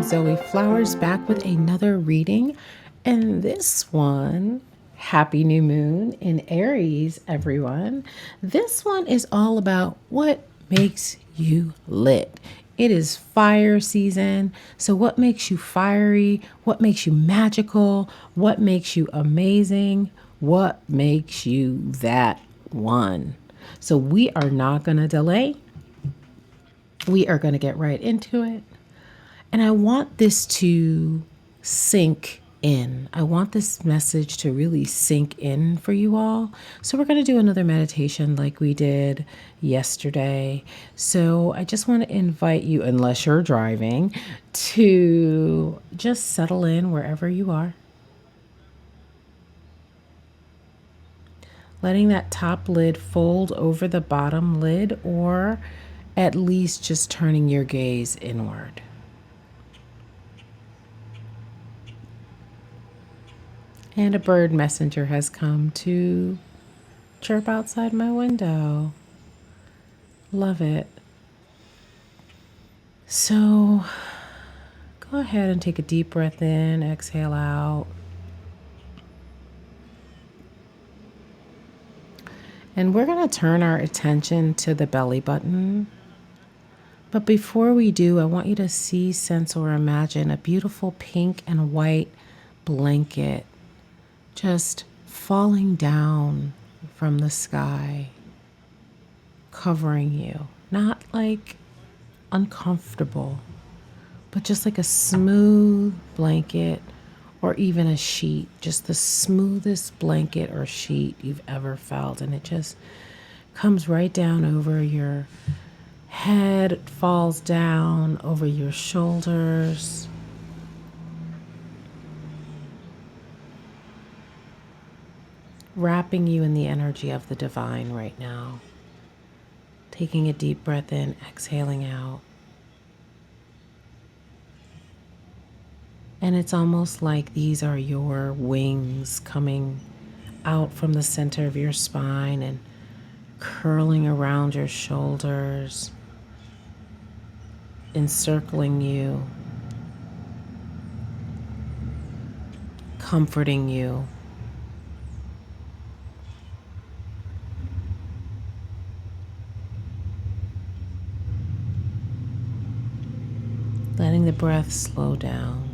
Zoe Flowers back with another reading. And this one, Happy New Moon in Aries, everyone. This one is all about what makes you lit. It is fire season. So, what makes you fiery? What makes you magical? What makes you amazing? What makes you that one? So, we are not going to delay. We are going to get right into it. And I want this to sink in. I want this message to really sink in for you all. So, we're going to do another meditation like we did yesterday. So, I just want to invite you, unless you're driving, to just settle in wherever you are. Letting that top lid fold over the bottom lid, or at least just turning your gaze inward. And a bird messenger has come to chirp outside my window. Love it. So go ahead and take a deep breath in, exhale out. And we're going to turn our attention to the belly button. But before we do, I want you to see, sense, or imagine a beautiful pink and white blanket just falling down from the sky, covering you. Not like uncomfortable, but just like a smooth blanket or even a sheet, just the smoothest blanket or sheet you've ever felt. And it just comes right down over your head, it falls down over your shoulders. Wrapping you in the energy of the divine right now. Taking a deep breath in, exhaling out. And it's almost like these are your wings coming out from the center of your spine and curling around your shoulders, encircling you, comforting you. Letting the breath slow down.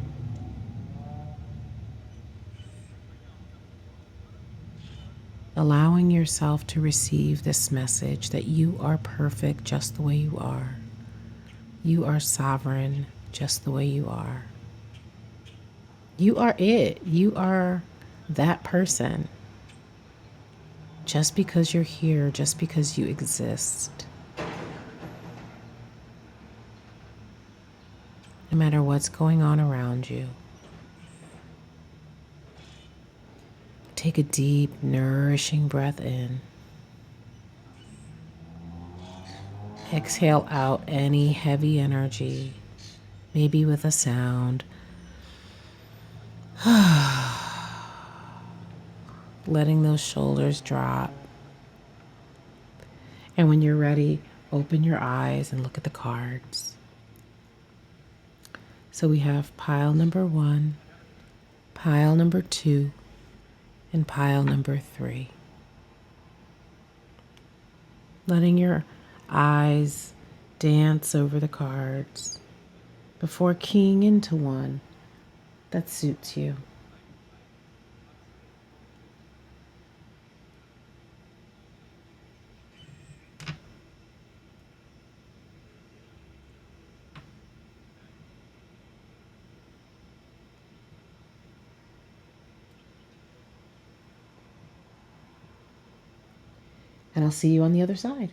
Allowing yourself to receive this message that you are perfect just the way you are. You are sovereign just the way you are. You are it. You are that person. Just because you're here, just because you exist. No matter what's going on around you. Take a deep, nourishing breath in. Exhale out any heavy energy, maybe with a sound. Letting those shoulders drop. And when you're ready, open your eyes and look at the cards. So we have pile number 1, pile number 2, and pile number 3. Letting your eyes dance over the cards before keying into one that suits you. And I'll see you on the other side.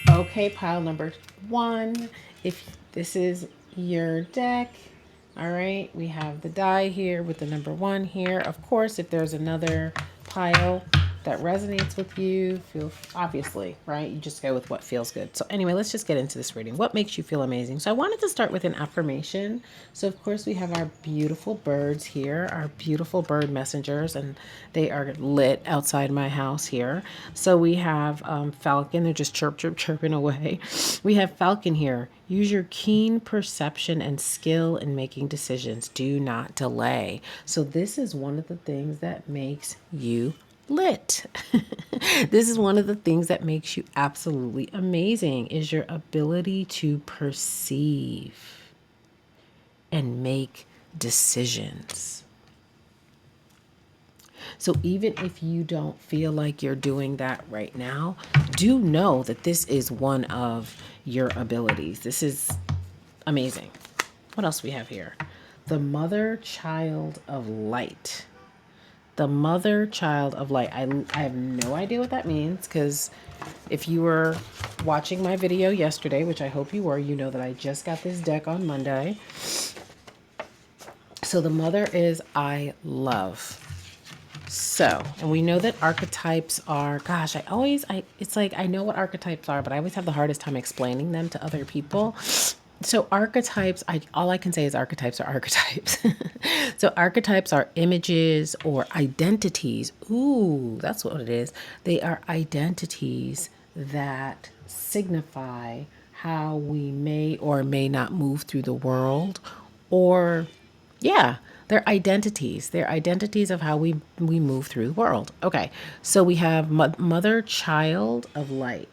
Okay, pile number 1. If this is your deck, all right, we have the die here with the number 1 here. Of course, if there's another pile that resonates with you. Feel obviously, right? You just go with what feels good. So anyway, let's just get into this reading. What makes you feel amazing? So I wanted to start with an affirmation. So of course we have our beautiful birds here, our beautiful bird messengers, and they are lit outside my house here. So we have Falcon. They're just chirping away. We have Falcon here. Use your keen perception and skill in making decisions. Do not delay. So this is one of the things that makes you lit. This is one of the things that makes you absolutely amazing is your ability to perceive and make decisions. So even if you don't feel like you're doing that right now, do know that this is one of your abilities. This is amazing. What else we have here? The mother child of light. The mother child of light. I have no idea what that means, because if you were watching my video yesterday, which I hope you were, you know that I just got this deck on Monday. So the mother is I love. So, and we know that archetypes are, gosh, it's like I know what archetypes are, but I always have the hardest time explaining them to other people. So archetypes, all I can say is archetypes are archetypes. So archetypes are images or identities. Ooh, that's what it is. They are identities that signify how we may or may not move through the world, or yeah, they're identities. They're identities of how we move through the world. Okay, so we have mother child of light.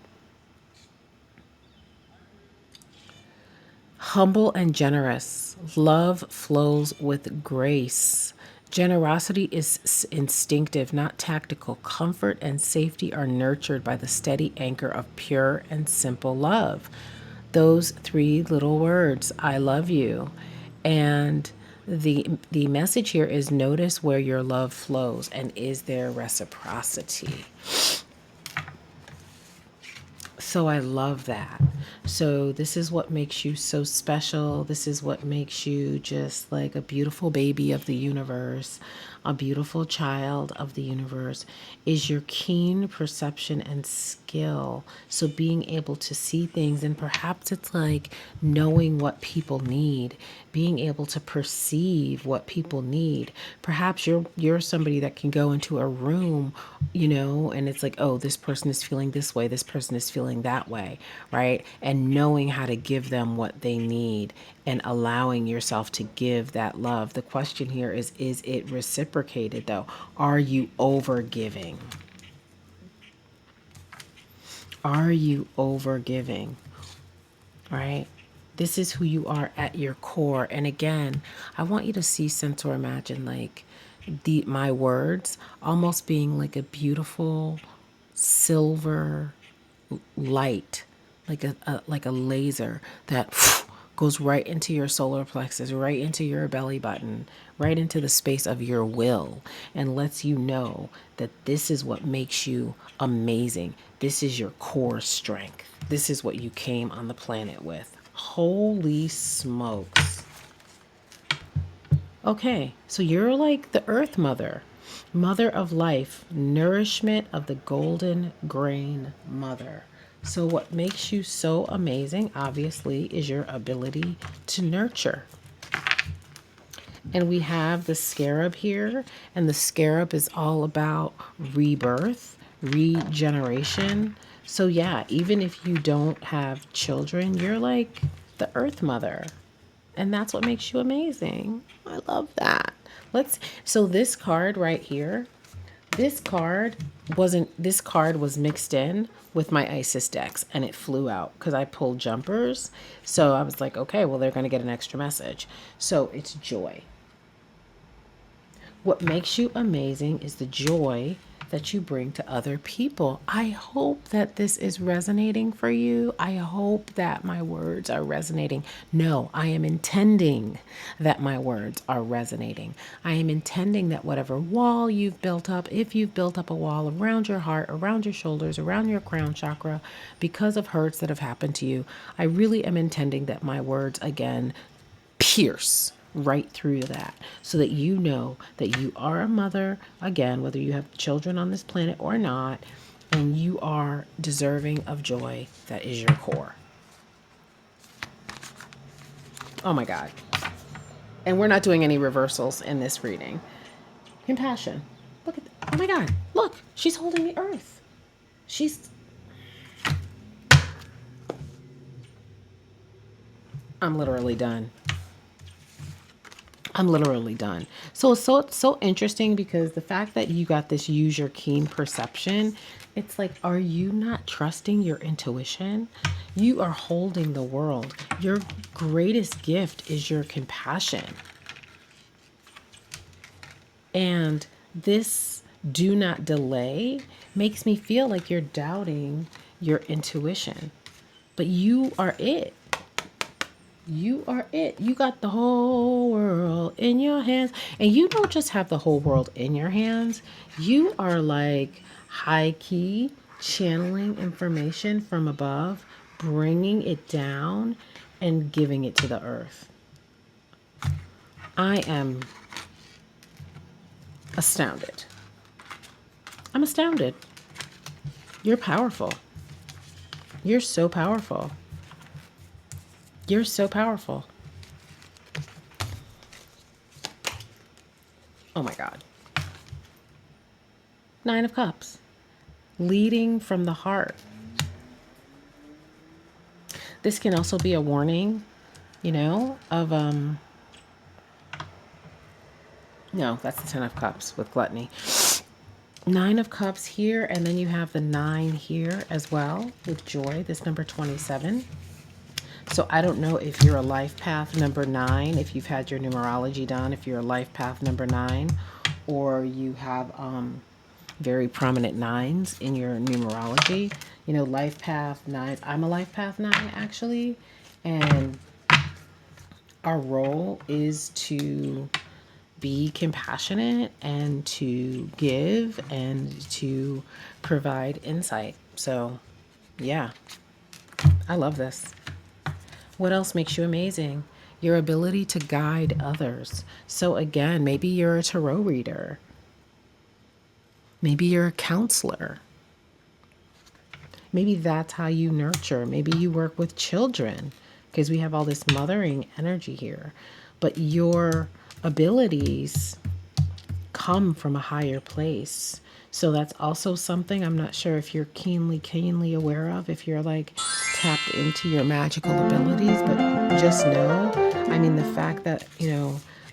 Humble and generous. Love flows with grace. Generosity is instinctive, not tactical. Comfort and safety are nurtured by the steady anchor of pure and simple love. Those three little words, I love you. And the message here is notice where your love flows and is there reciprocity. So I love that. So this is what makes you so special. This is what makes you just like a beautiful baby of the universe, a beautiful child of the universe, is your keen perception and skill. So being able to see things, and perhaps it's like knowing what people need, being able to perceive what people need. Perhaps you're somebody that can go into a room, and it's like, oh, this person is feeling this way, this person is feeling that way, right? And knowing how to give them what they need and allowing yourself to give that love. The question here is it reciprocated though? Are you over giving? Are you over giving? Right? This is who you are at your core. And again, I want you to see, sense, or imagine like my words almost being like a beautiful silver light, like a laser that goes right into your solar plexus, right into your belly button, right into the space of your will, and lets you know that this is what makes you amazing. This is your core strength. This is what you came on the planet with. Holy smokes. Okay, so you're like the earth mother, mother of life, nourishment of the golden grain mother. So what makes you so amazing, obviously, is your ability to nurture. And we have the scarab here, and the scarab is all about rebirth, regeneration. So yeah, even if you don't have children, you're like the earth mother. And that's what makes you amazing. I love that. So this card right here, this card was mixed in with my Isis decks, and it flew out because I pulled jumpers. So I was like, okay, well, they're going to get an extra message. So it's joy. What makes you amazing is the joy that you bring to other people. I hope that this is resonating for you. I hope that my words are resonating. No, I am intending that my words are resonating. I am intending that whatever wall you've built up, if you've built up a wall around your heart, around your shoulders, around your crown chakra, because of hurts that have happened to you, I really am intending that my words again pierce, right through that, so that you know that you are a mother, again, whether you have children on this planet or not, and you are deserving of joy. That is your core. Oh my God. And we're not doing any reversals in this reading. Compassion. Look at that. Oh my God. Look, she's holding the earth. She's. I'm literally done. I'm literally done. So it's so interesting because the fact that you got this use your keen perception, it's like, are you not trusting your intuition? You are holding the world. Your greatest gift is your compassion. And this do not delay makes me feel like you're doubting your intuition. But you are it. You are it. You got the whole world in your hands. And you don't just have the whole world in your hands. You are like high key channeling information from above, bringing it down and giving it to the earth. I am astounded. I'm astounded. You're powerful. You're so powerful. You're so powerful. Oh my God. Nine of Cups. Leading from the heart. This can also be a warning, of no, that's the Ten of Cups with gluttony. Nine of Cups here, and then you have the 9 here as well with joy, this number 27. So I don't know if you're a life path number 9, if you've had your numerology done, if you're a life path number 9, or you have very prominent 9s in your numerology. Life path 9s. I'm a life path 9 actually, and our role is to be compassionate and to give and to provide insight. So, yeah, I love this. What else makes you amazing? Your ability to guide others. So, again, maybe you're a tarot reader, maybe you're a counselor. Maybe that's how you nurture. Maybe you work with children because we have all this mothering energy here. But your abilities come from a higher place. So that's also something I'm not sure if you're keenly aware of, if you're like tapped into your magical abilities, but just know, the fact that,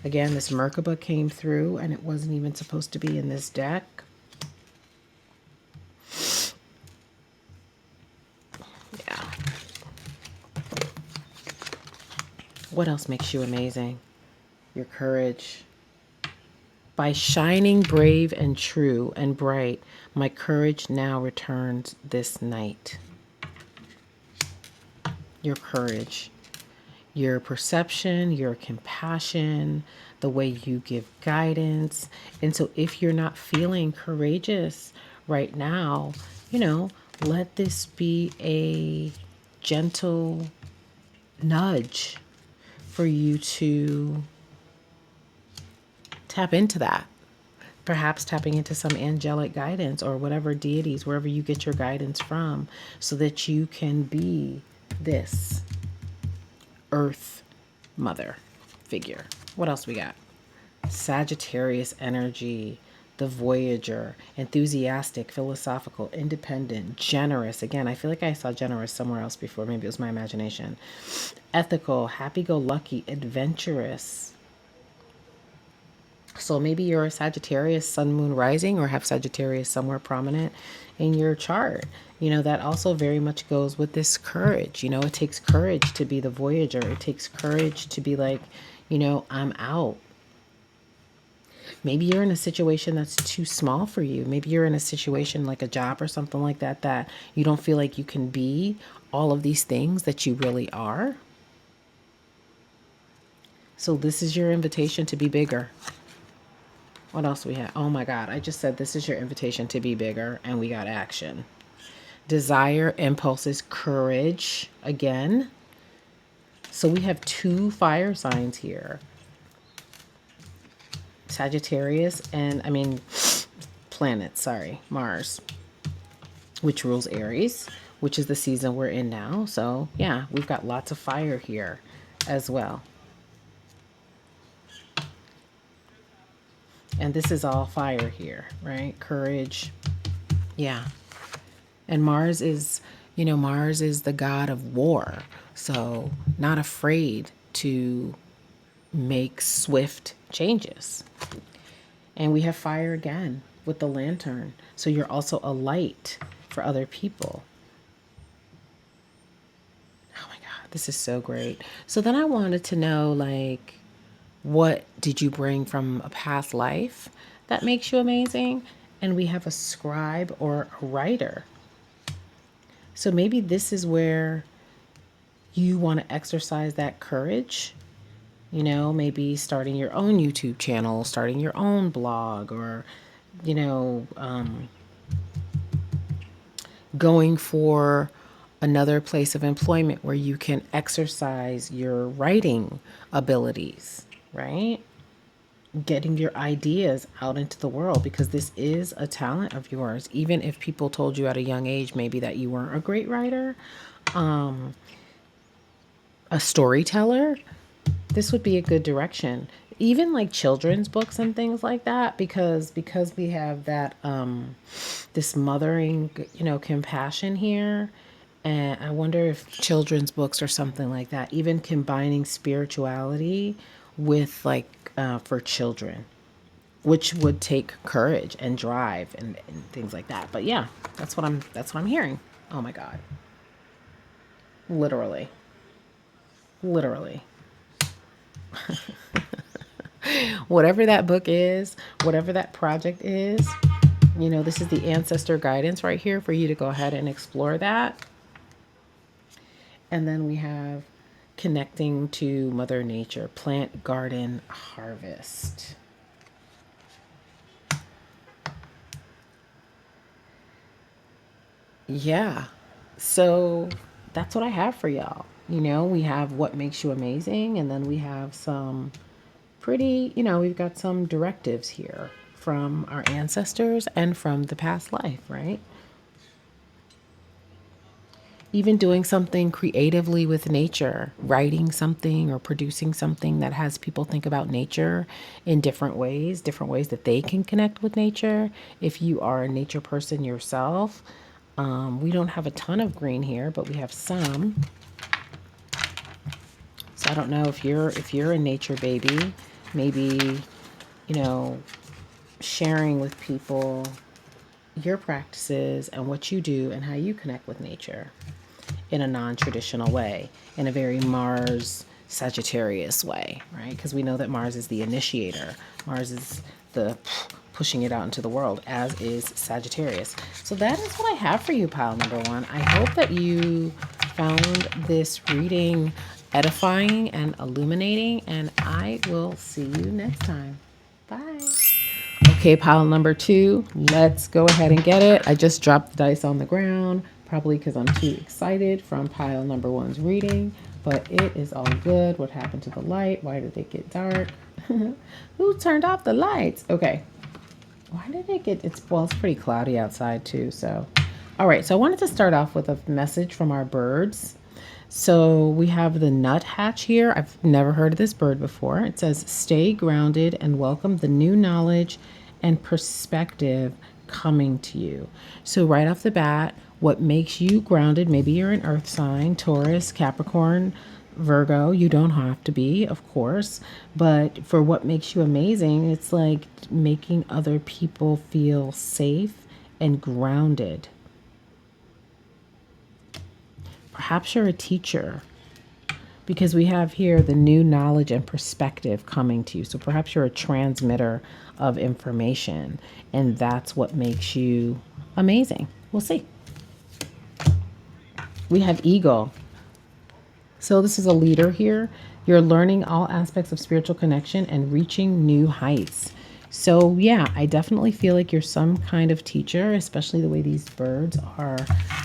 again, this Merkaba came through and it wasn't even supposed to be in this deck. Yeah. What else makes you amazing? Your courage. By shining brave and true and bright, my courage now returns this night. Your courage, your perception, your compassion, the way you give guidance. And so if you're not feeling courageous right now, let this be a gentle nudge for you to tap into that. Perhaps tapping into some angelic guidance or whatever deities, wherever you get your guidance from, so that you can be this earth mother figure. What else we got? Sagittarius energy, the Voyager, enthusiastic, philosophical, independent, generous. Again, I feel like I saw generous somewhere else before. Maybe it was my imagination. Ethical, happy-go-lucky, adventurous. So maybe you're a Sagittarius sun, moon, rising, or have Sagittarius somewhere prominent in your chart. That also very much goes with this courage. It takes courage to be the Voyager. It takes courage to be like, I'm out. Maybe you're in a situation that's too small for you. Maybe you're in a situation like a job or something like that, that you don't feel like you can be all of these things that you really are. So this is your invitation to be bigger. What else we have? Oh my God, I just said this is your invitation to be bigger, and we got action. Desire, impulses, courage again. So we have 2 fire signs here. Sagittarius, and I mean, planet, sorry, Mars, which rules Aries, which is the season we're in now. So, yeah, we've got lots of fire here as well. And this is all fire here, right? Courage. Yeah. And Mars is, Mars is the god of war. So, not afraid to make swift changes. And we have fire again with the lantern. So, you're also a light for other people. Oh my God, this is so great. So, then I wanted to know, like, what did you bring from a past life that makes you amazing? And we have a scribe or a writer. So maybe this is where you want to exercise that courage, maybe starting your own YouTube channel, starting your own blog, or, you know, um, going for another place of employment where you can exercise your writing abilities, right? Getting your ideas out into the world, because this is a talent of yours. Even if people told you at a young age maybe that you weren't a great writer, a storyteller, this would be a good direction. Even like children's books and things like that, because we have that this mothering, compassion here. And I wonder if children's books or something like that, even combining spirituality with like for children, which would take courage and drive and things like that. But yeah, that's what I'm hearing. Oh my God. Literally. Literally. Whatever that book is, whatever that project is, this is the ancestor guidance right here for you to go ahead and explore that. And then we have connecting to Mother Nature, plant, garden, harvest. Yeah. So that's what I have for y'all. We have what makes you amazing, and then we have some pretty, we've got some directives here from our ancestors and from the past life, right? Even doing something creatively with nature, writing something or producing something that has people think about nature in different ways that they can connect with nature. If you are a nature person yourself, we don't have a ton of green here, but we have some. So I don't know if you're a nature baby, maybe, you know, sharing with people your practices and what you do and how you connect with nature in a non-traditional way, in a very Mars Sagittarius way, right? Because we know that Mars is the initiator. Mars is the pushing it out into the world, as is Sagittarius. So that is what I have for you, pile number one. I hope that you found this reading edifying and illuminating, and I will see you next time. Bye. Okay, pile number two, let's go ahead and get it. I just dropped the dice on the ground, probably because I'm too excited from pile number one's reading, but it is all good. What happened to the light? Why did it get dark? Who turned off the lights? Okay. Why did it get, it's pretty cloudy outside too, so. All right, so I wanted to start off with a message from our birds. So we have the nuthatch here. I've never heard of this bird before. It says, stay grounded and welcome the new knowledge and perspective coming to you. So right off the bat, what makes you grounded, maybe you're an earth sign, Taurus, Capricorn, Virgo. You don't have to be, of course, but for what makes you amazing, it's like making other people feel safe and grounded. Perhaps you're a teacher, because we have here the new knowledge and perspective coming to you. So perhaps you're a transmitter of information, and that's what makes you amazing. We'll see. We have eagle. So this is a leader here. You're learning all aspects of spiritual connection and reaching new heights. So yeah, I definitely feel like you're some kind of teacher, especially the way these birds are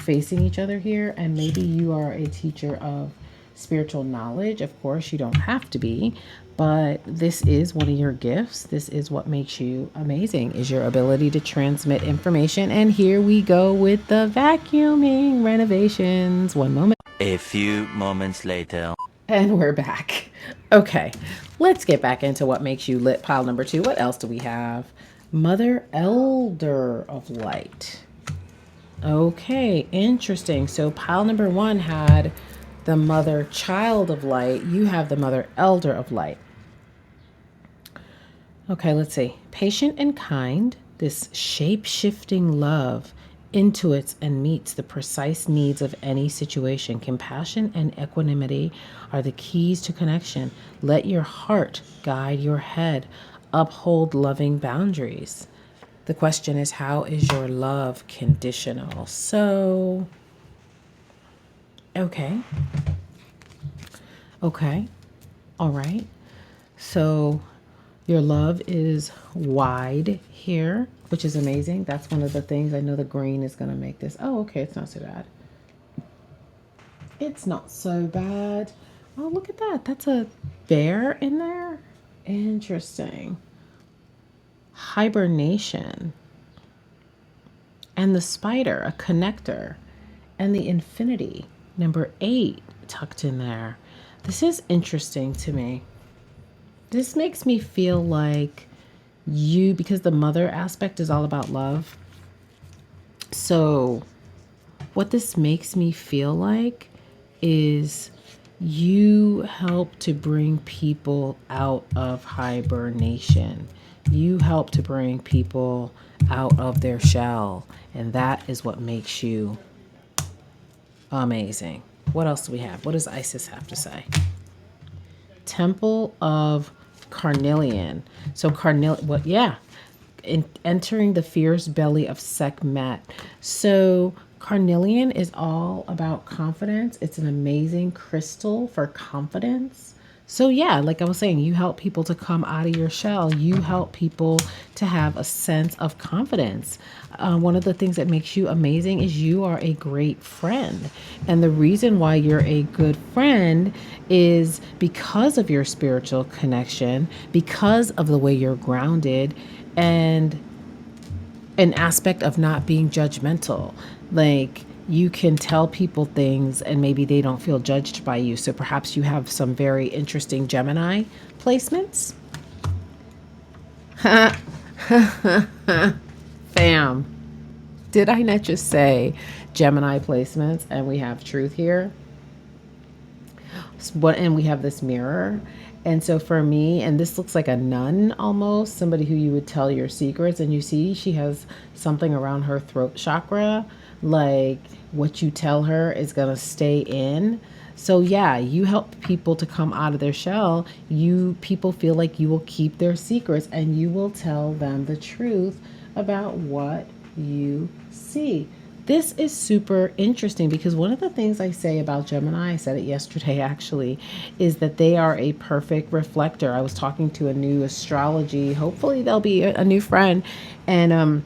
facing each other here. And maybe you are a teacher of spiritual knowledge. Of course, you don't have to be, but this is one of your gifts. This is what makes you amazing, is your ability to transmit information. And here we go with the vacuuming renovations. One moment. A few moments later. And we're back. Okay, let's get back into what makes you lit. Pile number 2. What else do we have? Mother Elder of Light. Okay, interesting. So pile number 1 had the Mother Child of Light. You have the Mother Elder of Light. Okay, let's see. Patient and kind, this shape-shifting love intuits and meets the precise needs of any situation. Compassion and equanimity are the keys to connection. Let your heart guide your head. Uphold loving boundaries. The question is, how is your love conditional? So, okay. Okay. All right. So your love is wide here, which is amazing. That's one of the things. I know the green is going to make this. Oh, okay. It's not so bad. It's not so bad. Oh, look at that. That's a bear in there. Interesting. Hibernation. And the spider, a connector. And the infinity, number 8, tucked in there. This is interesting to me. This makes me feel like you, because the mother aspect is all about love. So what this makes me feel like is you help to bring people out of hibernation. You help to bring people out of their shell. And that is what makes you amazing. What else do we have? What does Isis have to say? Temple of Carnelian. So what? Yeah, entering the fierce belly of Sekhmet. So Carnelian is all about confidence. It's an amazing crystal for confidence. So yeah, like I was saying, you help people to come out of your shell. You help people to have a sense of confidence. One of the things that makes you amazing is you are a great friend. And the reason why you're a good friend is because of your spiritual connection, because of the way you're grounded, and an aspect of not being judgmental. Like, you can tell people things and maybe they don't feel judged by you. So perhaps you have some very interesting Gemini placements. Fam, did I not just say Gemini placements? And we have truth here. And we have this mirror. And so for me, and this looks like a nun almost, somebody who you would tell your secrets, and you see she has something around her throat chakra, like what you tell her is going to stay in. So yeah, you help people to come out of their shell. People feel like you will keep their secrets and you will tell them the truth about what you see. This is super interesting because one of the things I say about Gemini, I said it yesterday actually, is that they are a perfect reflector. I was talking to a new astrology, hopefully they'll be a new friend, and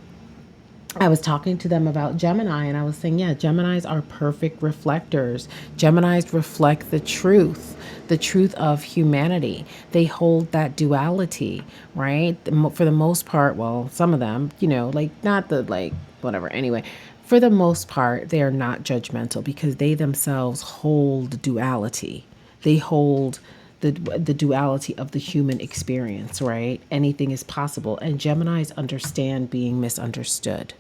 I was talking to them about Gemini, and I was saying, yeah, Geminis are perfect reflectors. Geminis reflect the truth of humanity. They hold that duality, right? For the most part, well, some of them, like not the like whatever. Anyway, for the most part, they are not judgmental because they themselves hold duality. They hold the duality of the human experience, right? Anything is possible. And Geminis understand being misunderstood.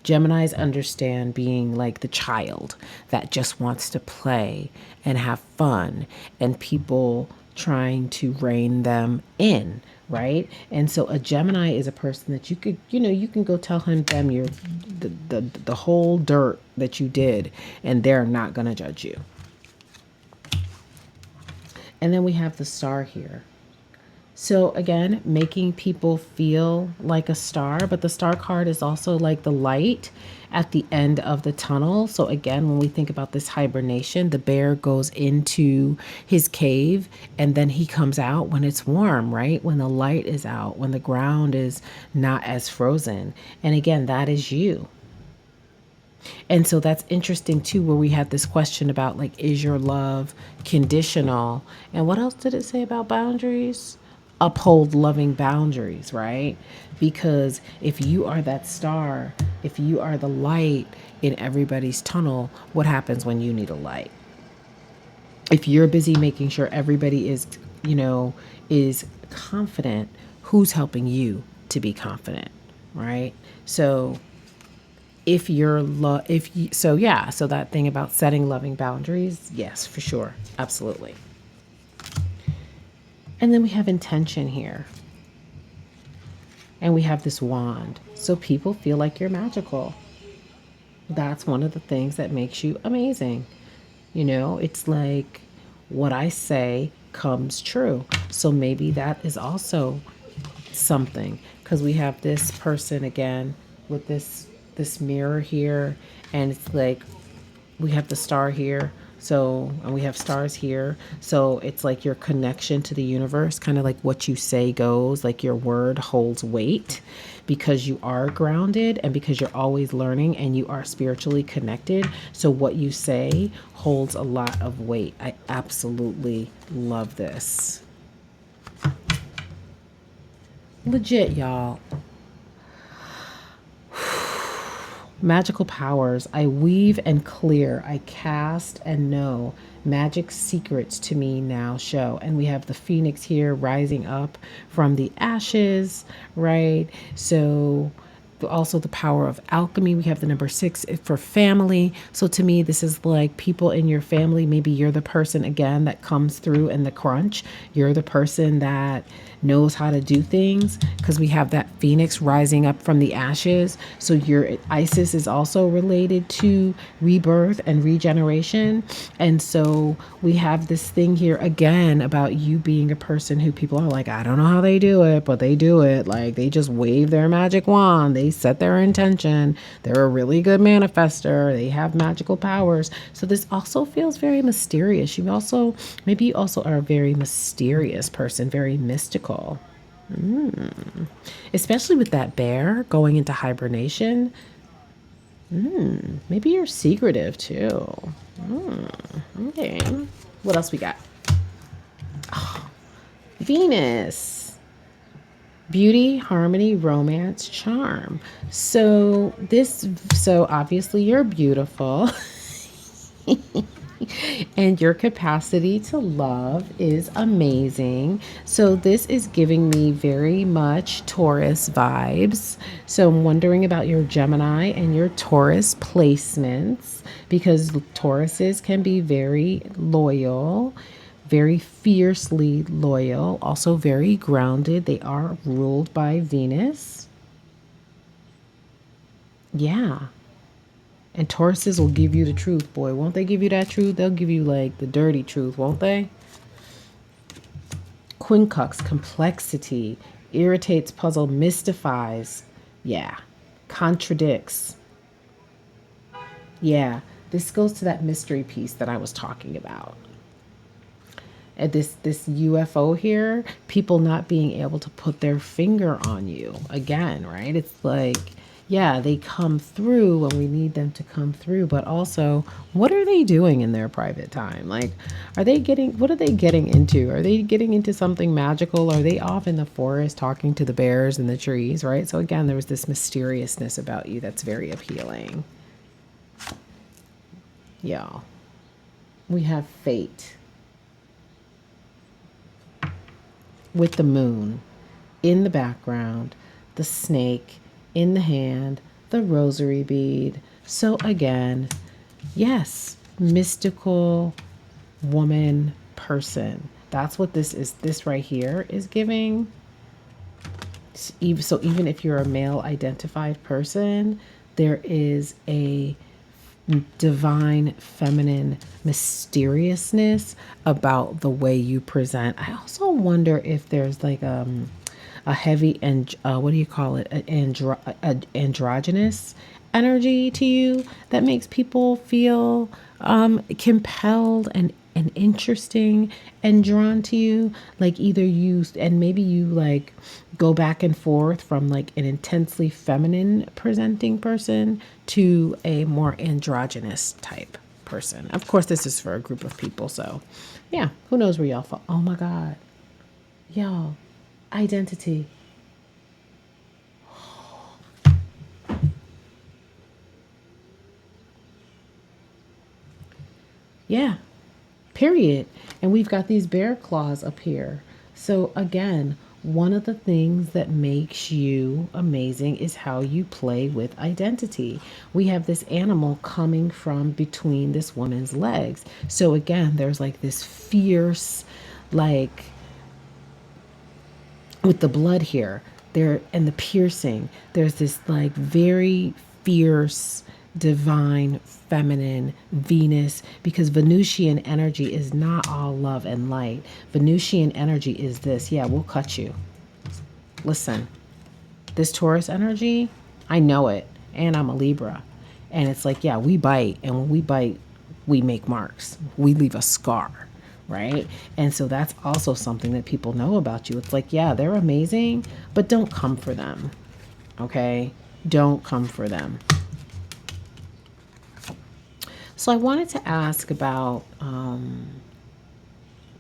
Geminis understand being like the child that just wants to play and have fun, and people trying to rein them in, right? And so a Gemini is a person that you could, you can go tell them the whole dirt that you did, and they're not going to judge you. And then we have the star here. So again, making people feel like a star, but the star card is also like the light at the end of the tunnel. So again, when we think about this hibernation, the bear goes into his cave and then he comes out when it's warm, right? When the light is out, when the ground is not as frozen. And again, that is you. And so that's interesting too, where we had this question about like, is your love conditional? And what else did it say about boundaries? Uphold loving boundaries, right? Because if you are that star, if you are the light in everybody's tunnel, what happens when you need a light? If you're busy making sure everybody is, is confident, who's helping you to be confident, right? So if you're if you so yeah, so that thing about setting loving boundaries, yes, for sure, absolutely. And then we have intention here, and we have this wand, so people feel like you're magical. That's one of the things that makes you amazing. It's like what I say comes true. So maybe that is also something, because we have this person again with this mirror here, and it's like we have the star here, so, and we have stars here, so it's like your connection to the universe, kind of like what you say goes, like your word holds weight because you are grounded and because you're always learning and you are spiritually connected. So what you say holds a lot of weight. I absolutely love this. Legit, y'all. Magical powers. I weave and clear. I cast and know. Magic secrets to me now show. And we have the phoenix here rising up from the ashes, right? So also the power of alchemy. We have the number 6 for family. So to me, this is like people in your family. Maybe you're the person again that comes through in the crunch. You're the person that knows how to do things, because we have that phoenix rising up from the ashes. So your Isis is also related to rebirth and regeneration. And so we have this thing here again about you being a person who people are like, I don't know how they do it, but they do it. Like they just wave their magic wand, they set their intention, they're a really good manifester, they have magical powers. So this also feels very mysterious. Maybe you also are a very mysterious person, very mystical. Especially with that bear going into hibernation. Maybe you're secretive too. Okay. What else we got? Venus. Beauty, harmony, romance, charm. So obviously you're beautiful. And your capacity to love is amazing. So this is giving me very much Taurus vibes. So I'm wondering about your Gemini and your Taurus placements, because Tauruses can be very loyal, very fiercely loyal, also very grounded. They are ruled by Venus. Yeah. And Tauruses will give you the truth, boy. Won't they give you that truth? They'll give you like the dirty truth, won't they? Quincux, complexity, irritates, puzzle, mystifies. Yeah. Contradicts. Yeah. This goes to that mystery piece that I was talking about. And this UFO here, people not being able to put their finger on you again, right? It's like, yeah, they come through when we need them to come through, but also, what are they doing in their private time? Like, what are they getting into? Are they getting into something magical? Are they off in the forest talking to the bears and the trees, right? So again, there was this mysteriousness about you that's very appealing. Yeah. We have fate with the moon in the background, the snake in the hand, the rosary bead. So again, yes, mystical woman person. That's what this is. This right here is giving. So even if you're a male identified person, there is a divine feminine mysteriousness about the way you present. I also wonder if there's like a heavy and what do you call it, androgynous energy to you that makes people feel compelled and and interesting and drawn to you. Like either you, and maybe you like go back and forth from like an intensely feminine presenting person to a more androgynous type person. Of course, this is for a group of people. So yeah, who knows where y'all fall. Oh my God. Y'all, identity. Yeah, period. And we've got these bear claws up here. So, again, one of the things that makes you amazing is how you play with identity. We have this animal coming from between this woman's legs. So, again, there's like this fierce, like with the blood here there and the piercing, there's this like very fierce divine feminine Venus, because Venusian energy is not all love and light. Venusian energy is this, yeah, we'll cut you. Listen, this Taurus energy, I know it, and I'm a Libra. And it's like, yeah, we bite, and when we bite, we make marks. We leave a scar, right? And so that's also something that people know about you. It's like, yeah, they're amazing, but don't come for them, okay? Don't come for them. So I wanted to ask about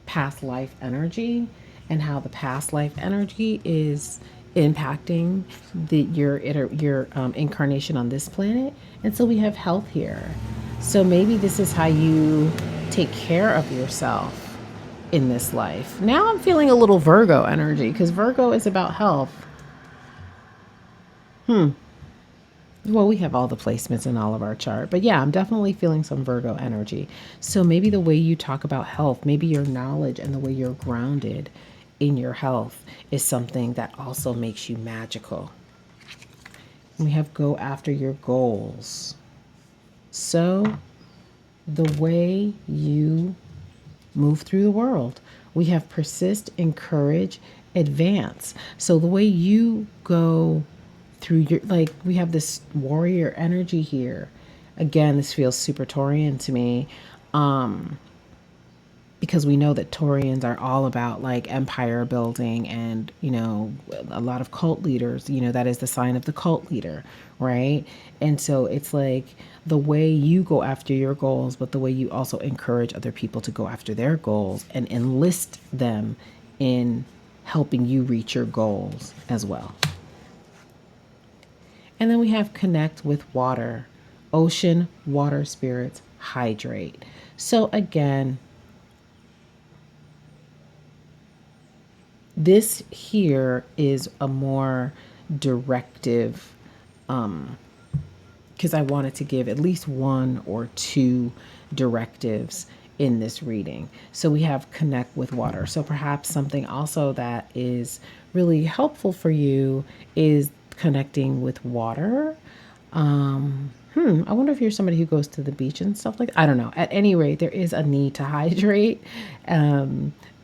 past life energy and how the past life energy is impacting your incarnation on this planet. And so we have health here. So maybe this is how you take care of yourself in this life. Now I'm feeling a little Virgo energy because Virgo is about health. Well, we have all the placements in all of our chart, but yeah, I'm definitely feeling some Virgo energy. So maybe the way you talk about health, maybe your knowledge and the way you're grounded in your health is something that also makes you magical. We have go after your goals. So the way you move through the world, we have persist, encourage, advance. So the way you go through your, like, we have this warrior energy here. Again, this feels super Taurian to me. Because we know that Taurians are all about like empire building and, you know, a lot of cult leaders, you know, that is the sign of the cult leader, right? And so it's like the way you go after your goals, but the way you also encourage other people to go after their goals and enlist them in helping you reach your goals as well. And then we have connect with water, ocean, water spirits, hydrate. So again, this here is a more directive, because I wanted to give at least one or two directives in this reading. So we have connect with water. So perhaps something also that is really helpful for you is connecting with water. I wonder if you're somebody who goes to the beach and stuff like that. I don't know. At any rate, there is a need to hydrate.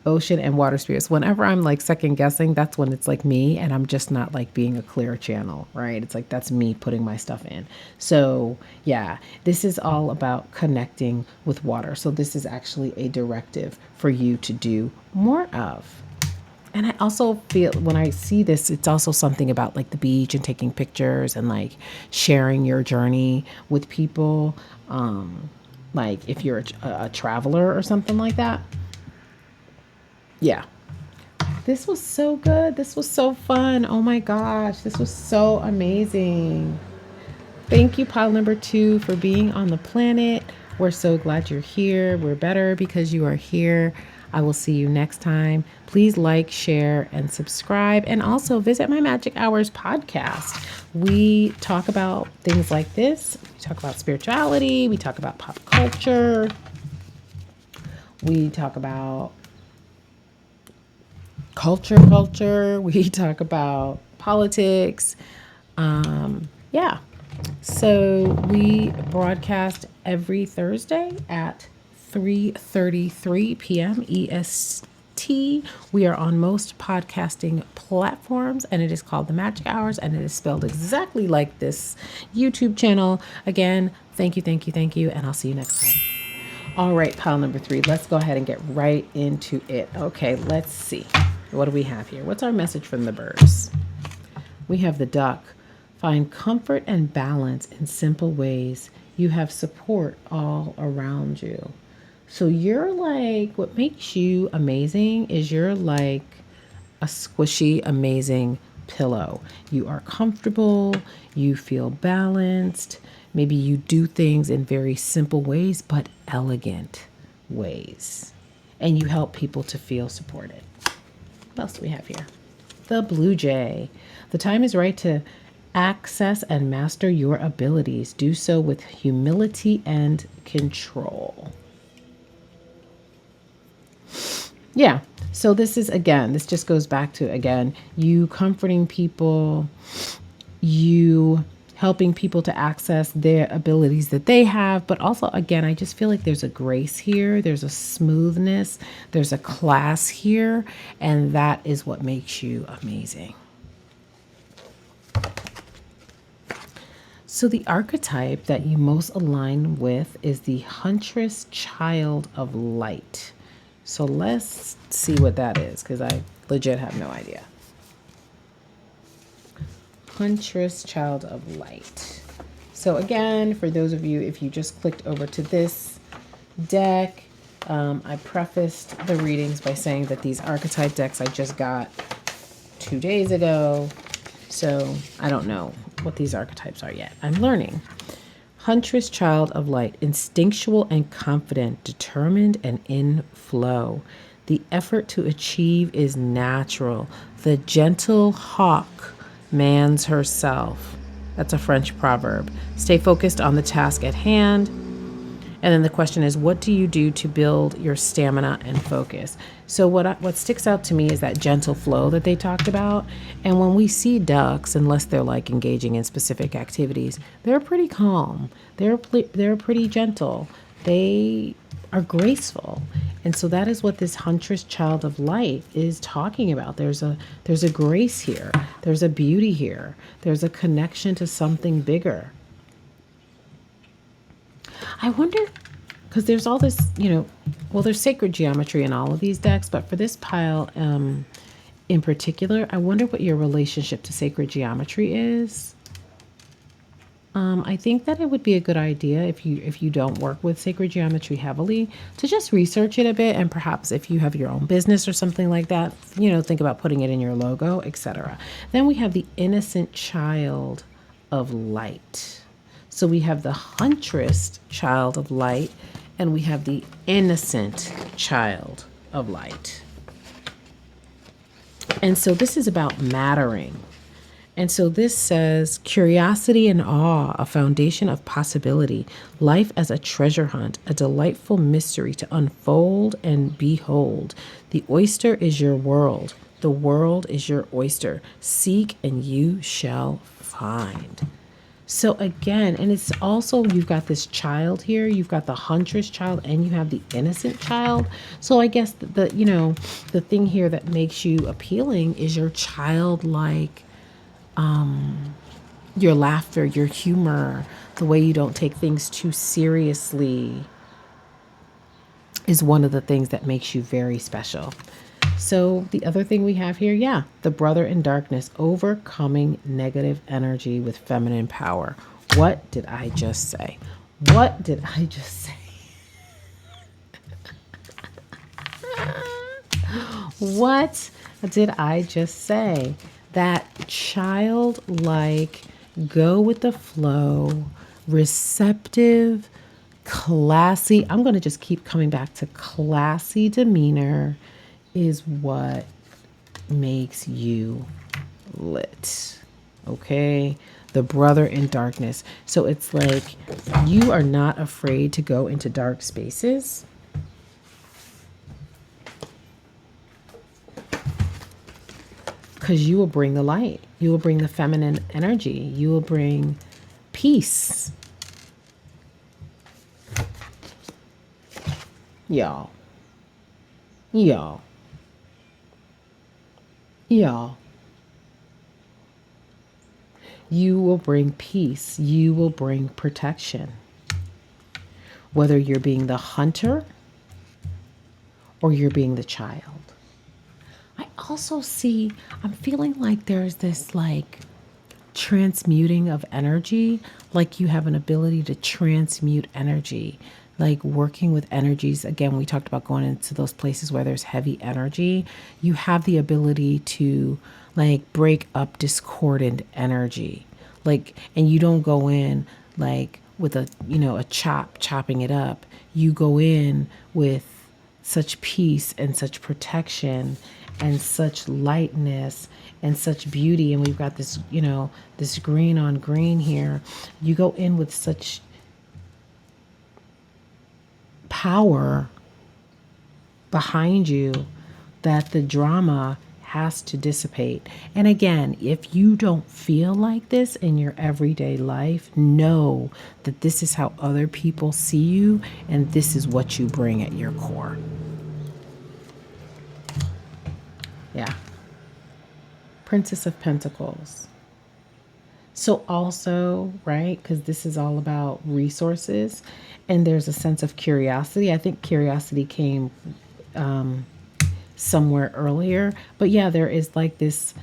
Ocean and water spirits. Whenever I'm like second guessing, that's when it's like me and I'm just not like being a clear channel, right? It's like that's me putting my stuff in. So yeah, this is all about connecting with water. So this is actually a directive for you to do more of. And I also feel when I see this, it's also something about like the beach and taking pictures and like sharing your journey with people. Like if you're a traveler or something like that. Yeah. This was so good. This was so fun. Oh my gosh. This was so amazing. Thank you, pile number 2, for being on the planet. We're so glad you're here. We're better because you are here. I will see you next time. Please like, share, and subscribe. And also visit my Magic Hours podcast. We talk about things like this. We talk about spirituality. We talk about pop culture. We talk about culture. We talk about politics. Yeah. So we broadcast every Thursday at 3:33 p.m. EST. We are on most podcasting platforms, and it is called The Magic Hours, and it is spelled exactly like this YouTube channel. Again, thank you, and I'll see you next time. All right, pile number 3. Let's go ahead and get right into it. Okay, let's see. What do we have here? What's our message from the birds? We have the duck. Find comfort and balance in simple ways. You have support all around you. So you're like, what makes you amazing is you're like a squishy, amazing pillow. You are comfortable, you feel balanced. Maybe you do things in very simple ways, but elegant ways. And you help people to feel supported. What else do we have here? The blue jay. The time is right to access and master your abilities. Do so with humility and control. Yeah. So this is, again, this just goes back to, again, you comforting people, you helping people to access their abilities that they have. But also, again, I just feel like there's a grace here, there's a smoothness, there's a class here, and that is what makes you amazing. So the archetype that you most align with is the huntress child of light. So let's see what that is, because I legit have no idea. Huntress child of light. So again, for those of you, if you just clicked over to this deck, I prefaced the readings by saying that these archetype decks I just got 2 days ago. So I don't know what these archetypes are yet. I'm learning. Huntress child of light, instinctual and confident, determined and in flow. The effort to achieve is natural. The gentle hawk mans herself. That's a French proverb. Stay focused on the task at hand. And then the question is, what do you do to build your stamina and focus? So what sticks out to me is that gentle flow that they talked about. And when we see ducks, unless they're like engaging in specific activities, they're pretty calm. They're pretty gentle. They are graceful. And so that is what this huntress child of light is talking about. There's a grace here. There's a beauty here. There's a connection to something bigger. I wonder, because there's all this, well, there's sacred geometry in all of these decks, but for this pile in particular, I wonder what your relationship to sacred geometry is. I think that it would be a good idea if you don't work with sacred geometry heavily to just research it a bit, and perhaps if you have your own business or something like that, think about putting it in your logo, etc. Then we have the innocent child of light. So we have the huntress child of light, and we have the innocent child of light. And so this is about mattering. And so this says curiosity and awe, a foundation of possibility, life as a treasure hunt, a delightful mystery to unfold and behold. The oyster is your world. The world is your oyster. Seek and you shall find. So again, and it's also, you've got this child here, you've got the huntress child, and you have the innocent child. So I guess the thing here that makes you appealing is your childlike, your laughter, your humor, the way you don't take things too seriously is one of the things that makes you very special. So the other thing we have here, the brother in darkness, overcoming negative energy with feminine power. What did I just say? What did I just say? What did I just say? That childlike, go with the flow, receptive, classy. I'm going to just keep coming back to classy demeanor is what makes you lit. Okay? The brother in darkness. So it's like you are not afraid to go into dark spaces. Because you will bring the light. You will bring the feminine energy. You will bring peace. Y'all. Y'all. Y'all. You will bring peace. You will bring protection. whether you're being the hunter or you're being the child. I also see, I'm feeling like there's this like transmuting of energy, like you have an ability to transmute energy, like working with energies. Again, we talked about going into those places where there's heavy energy. You have the ability to like break up discordant energy, like, and you don't go in like with a, you know, a chopping it up. You go in with such peace and such protection and such lightness and such beauty. And we've got this, you know, this green on green here. You go in with such power behind you that the drama has to dissipate. And again, if you don't feel like this in your everyday life, know that this is how other people see you and this is what you bring at your core. Yeah. Princess of Pentacles. So also, right, because this is all about resources and there's a sense of curiosity. I think curiosity came somewhere earlier, but yeah, there is like this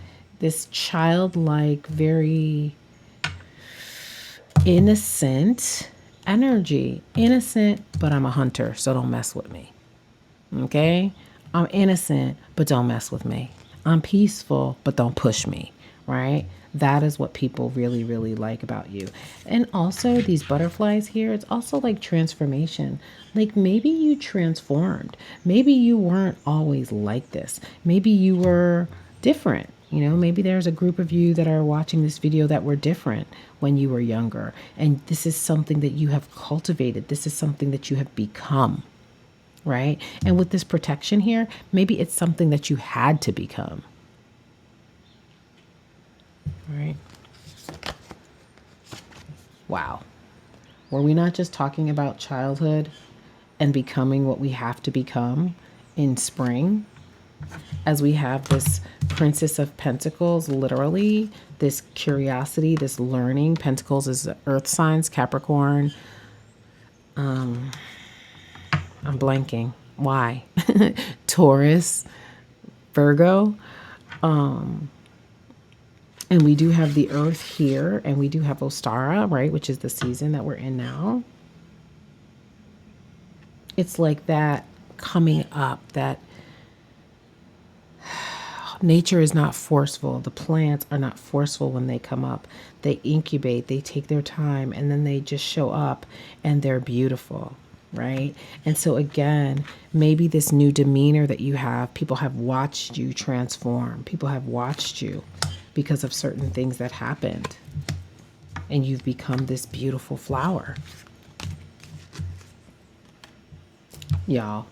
childlike, very innocent energy. Innocent, but I'm a hunter, so don't mess with me. Okay? I'm innocent, but don't mess with me. I'm peaceful, but don't push me, right? That is what people really, really like about you. And also, these butterflies here, it's also like transformation. Like maybe you transformed. Maybe you weren't always like this. Maybe you were different. You know, maybe there's a group of you that are watching this video that were different when you were younger. And this is something that you have cultivated. This is something that you have become, right? And with this protection here, maybe it's something that you had to become, right? Wow. Were we not just talking about childhood and becoming what we have to become in spring? As we have this Princess of Pentacles, literally, this curiosity, this learning. Pentacles is earth signs, Capricorn. I'm blanking. Why? Taurus, Virgo. And we do have the earth here, and we do have Ostara, right, which is the season that we're in now. It's like that coming up, that nature is not forceful. The plants are not forceful when they come up. They incubate, they take their time, and then they just show up and they're beautiful, right? And so, again, maybe this new demeanor that you have, people have watched you transform. People have watched you because of certain things that happened. And you've become this beautiful flower. Y'all,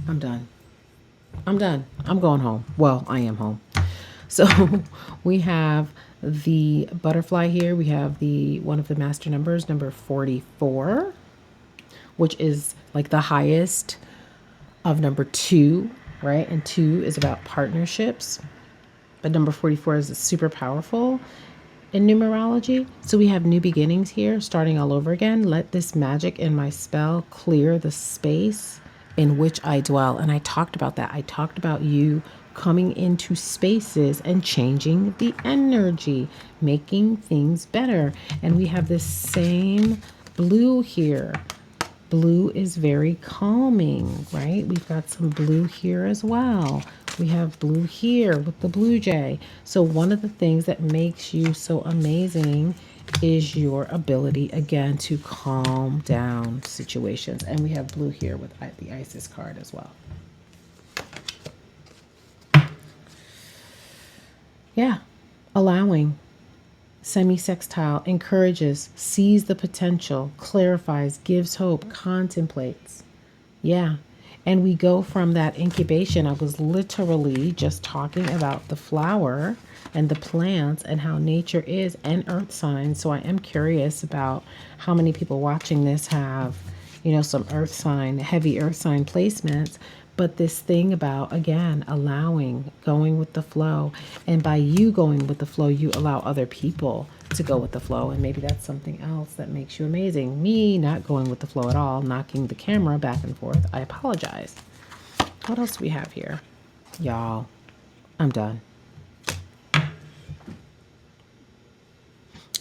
I'm done. I'm done. I'm going home. Well, I am home. So we have the butterfly here. We have the one of the master numbers, number 44, which is like the highest of number 2, right? And 2 is about partnerships. But number 44 is super powerful in numerology. So we have new beginnings here, starting all over again. Let this magic in my spell clear the space in which I dwell. And I talked about that. I talked about you coming into spaces and changing the energy, making things better. And we have this same blue here. Blue is very calming, right? We've got some blue here as well. We have blue here with the blue jay. So one of the things that makes you so amazing is your ability, again, to calm down situations. And we have blue here with the Isis card as well. Yeah, allowing. Semi-sextile encourages, sees the potential, clarifies, gives hope, contemplates. Yeah. And we go from that incubation. I was literally just talking about the flower and the plants and how nature is and earth signs. So I am curious about how many people watching this have, you know, some earth sign, heavy earth sign placements. But this thing about, again, allowing, going with the flow. And by you going with the flow, you allow other people to go with the flow. And maybe that's something else that makes you amazing. Me not going with the flow at all, knocking the camera back and forth. I apologize. What else do we have here? Y'all, I'm done.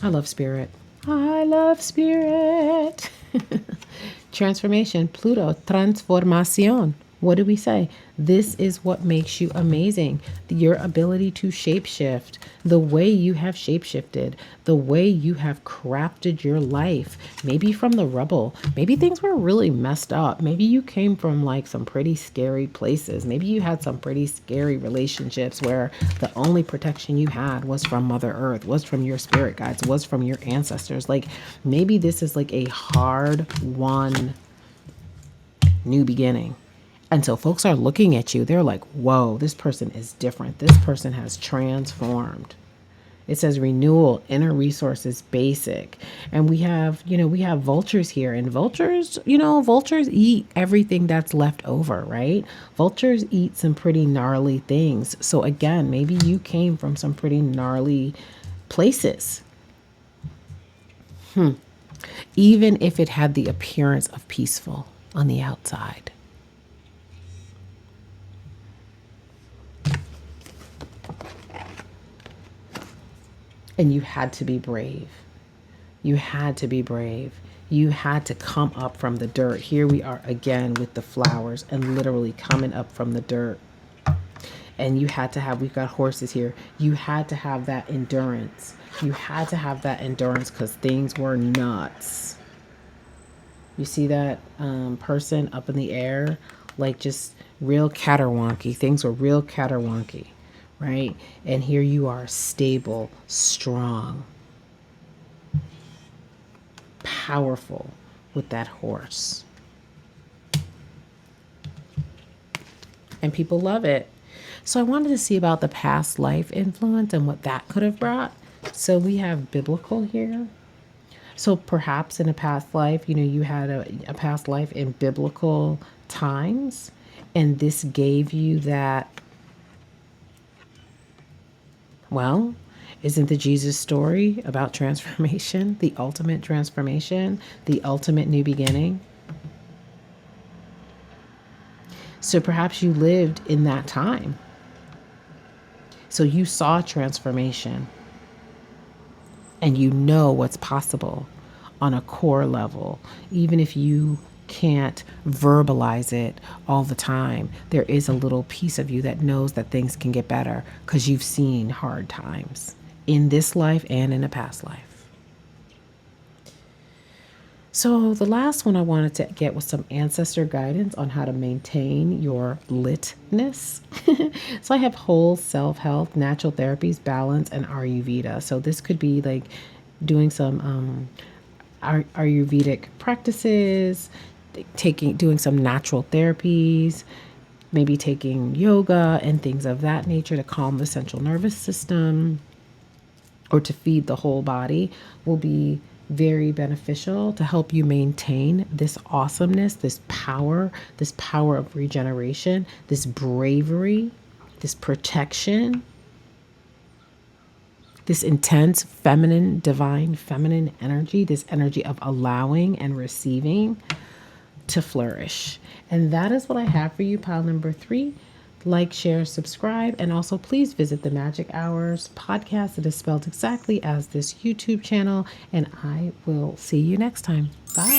I love spirit. I love spirit. Transformation, Pluto, transformación. What do we say? This is what makes you amazing. Your ability to shapeshift, the way you have shapeshifted, the way you have crafted your life, maybe from the rubble. Maybe things were really messed up. Maybe you came from like some pretty scary places. Maybe you had some pretty scary relationships where the only protection you had was from Mother Earth, was from your spirit guides, was from your ancestors. Like maybe this is like a hard won new beginning. And so folks are looking at you. They're like, whoa, this person is different. This person has transformed. It says renewal, inner resources, basic. And we have, we have vultures here. And vultures, vultures eat everything that's left over, right? Vultures eat some pretty gnarly things. So again, maybe you came from some pretty gnarly places. Even if it had the appearance of peaceful on the outside. And you had to be brave. You had to be brave. You had to come up from the dirt. Here we are again with the flowers and literally coming up from the dirt. And you had to have, we've got horses here. You had to have that endurance. You had to have that endurance because things were nuts. You see that person up in the air, like just real caterwonky. Things were real caterwonky. Right? And here you are, stable, strong, powerful with that horse. And people love it. So I wanted to see about the past life influence and what that could have brought. So we have biblical here. So perhaps in a past life, you had a past life in biblical times, and this gave you that. Well, isn't the Jesus story about transformation, the ultimate transformation, the ultimate new beginning? So perhaps you lived in that time. So you saw transformation and you know what's possible on a core level, even if you can't verbalize it all the time. There is a little piece of you that knows that things can get better because you've seen hard times in this life and in a past life. So the last one I wanted to get was some ancestor guidance on how to maintain your litness. So I have whole self-health, natural therapies, balance, and Ayurveda. So this could be like doing some Ayurvedic practices, doing some natural therapies, maybe taking yoga and things of that nature to calm the central nervous system or to feed the whole body will be very beneficial to help you maintain this awesomeness, this power of regeneration, this bravery, this protection, this intense feminine, divine feminine energy, this energy of allowing and receiving to flourish. And that is what I have for you, pile number 3. Like, share, subscribe, and also please visit the Magic Hours podcast. It is spelled exactly as this YouTube channel, and I will see you next time. Bye.